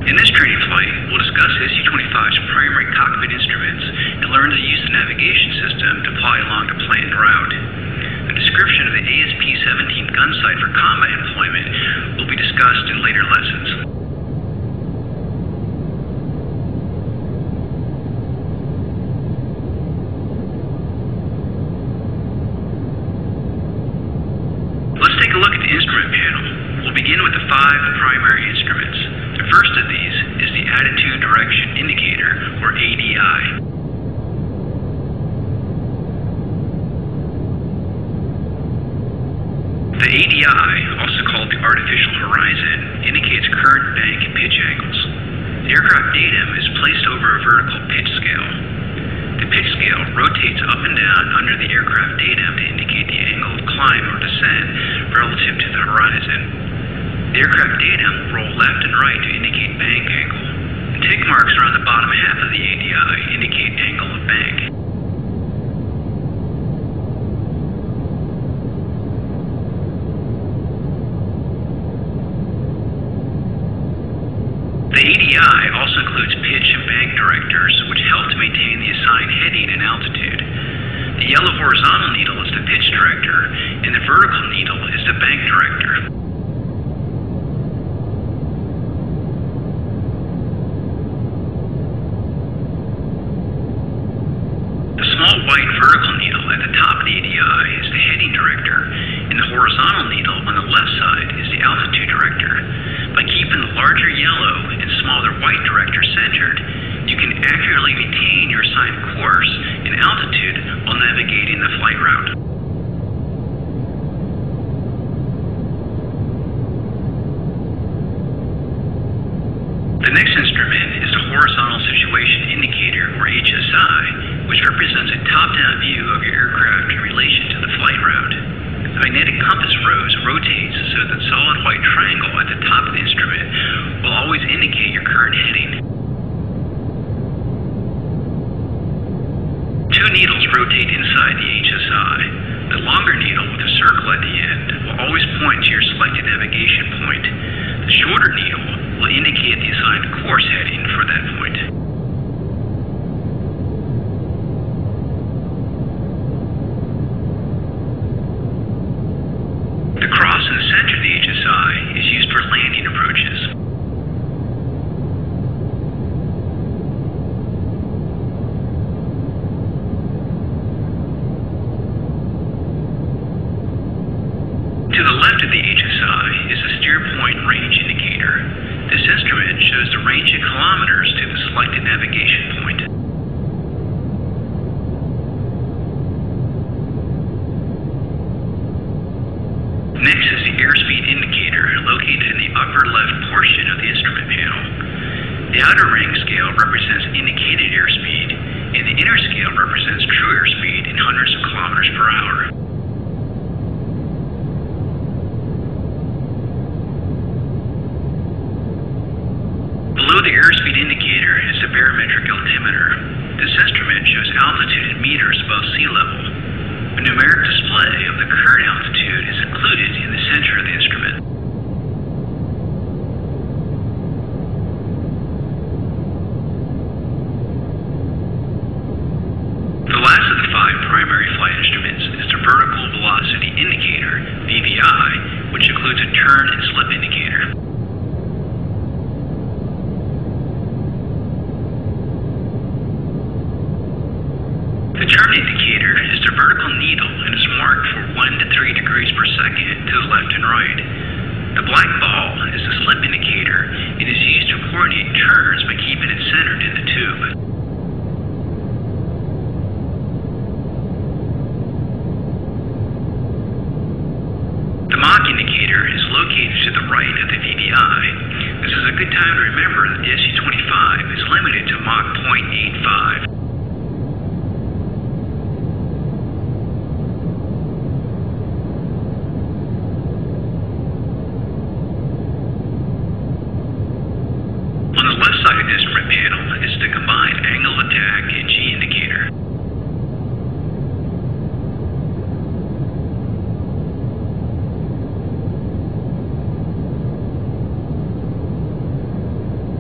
In this training flight, we'll discuss Su-25's primary cockpit instruments and learn to use the navigation system to fly along the planned route. A description of the ASP-17 gun sight for combat employment will be discussed in later lessons. Let's take a look at the instrument panel. We'll begin with the 5 primary instruments. The first of these is the Attitude Direction Indicator, or ADI. The ADI, also called the artificial horizon, indicates current bank and pitch angles. The aircraft datum is placed over a vertical pitch scale. The pitch scale rotates up and down under the aircraft datum to indicate the angle of climb or descent relative to the horizon. The aircraft datum will roll left and right to indicate bank angle, and tick marks around the bottom half of the ADI indicate angle of bank. The ADI also includes pitch and bank directors, which help to maintain the assigned heading and altitude. The yellow horizontal needle is the pitch director, and the vertical needle is the bank director. The small white vertical needle at the top of the ADI is the heading director, and the horizontal needle on the left side is the altitude director. By keeping the larger yellow and smaller white director centered, you can accurately maintain your assigned course and altitude while navigating the flight route. The next instrument is the Horizontal Situation Indicator, or HSI, which represents a top-down view of your aircraft in relation to the flight route. The magnetic compass rose rotates so that the solid white triangle at the top of the instrument will always indicate your current heading. 2 needles rotate inside the HSI. The longer needle with a circle at the end will always point to your selected navigation point. The shorter needle will indicate the assigned course heading for that point. The cross in the center of the HSI is used for landing approaches. To the left of the HSI is the steer point range indicator. This instrument shows the range in kilometers to the selected navigation point. Next is the airspeed indicator, located in the upper left portion of the instrument panel. The outer ring scale represents indicated airspeed, and the inner scale represents true airspeed in hundreds of kilometers per hour. Below the airspeed indicator is the barometric altimeter. This instrument shows altitude in meters above sea level. A numeric display of the current altitude is included in the center of the instrument. The last of the 5 primary flight instruments is the vertical velocity indicator, VVI, which includes a turn and slip indicator. The turn indicator is the vertical needle and is marked for 1 to 3 degrees per second to the left and right. The black ball is the slip indicator and is used to coordinate turns by keeping it centered in the tube. The Mach indicator is located to the right of the VVI. This is a good time to remember that the Su-25 is limited to Mach 0.85. On the left side of the instrument panel is the combined angle of attack and G indicator.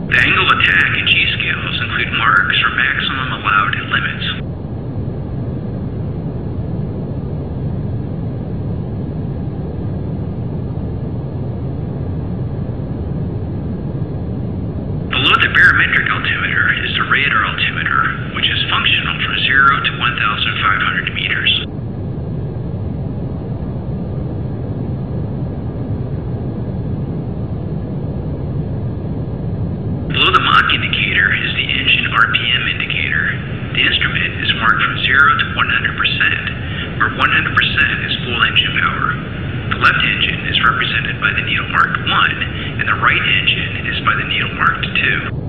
The angle of attack and G-scales include marks for maximum allowed limits. Below the barometric altimeter is the radar altimeter, which is functional from 0 to 1,500 meters. Below the Mach indicator is the engine RPM indicator. The instrument is marked from 0 to 100%, where 100% is full engine power. The left engine is represented by the needle marked 1, and the right engine is by the needle marked 2.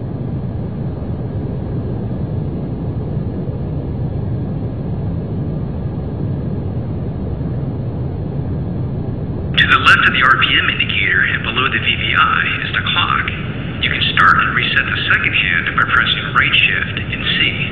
To the left of the RPM indicator and below the VVI is the clock. You can start and reset the second hand by pressing right shift and C.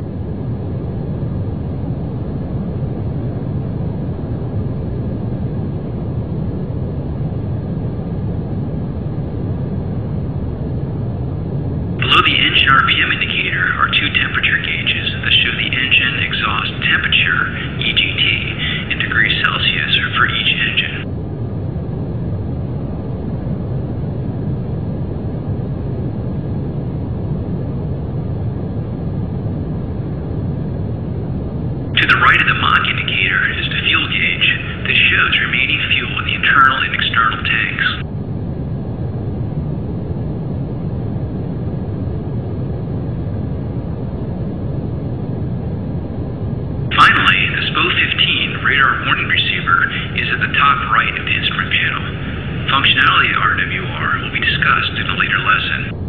Below the engine RPM indicator are two temperature gauges that show the engine exhaust temperature, EGT, in degrees Celsius for each engine. To the right of the Mach indicator is the fuel gauge that shows remaining fuel in the internal and external tanks. Finally, the SPO-15 radar warning receiver is at the top right of the instrument panel. Functionality of RWR will be discussed in a later lesson.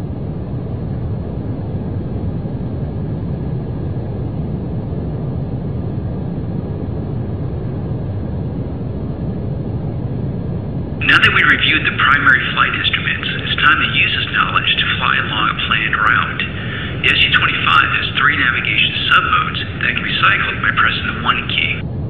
Now that we reviewed the primary flight instruments, it's time to use this knowledge to fly along a planned route. The Su-25 has 3 navigation submodes that can be cycled by pressing the 1 key.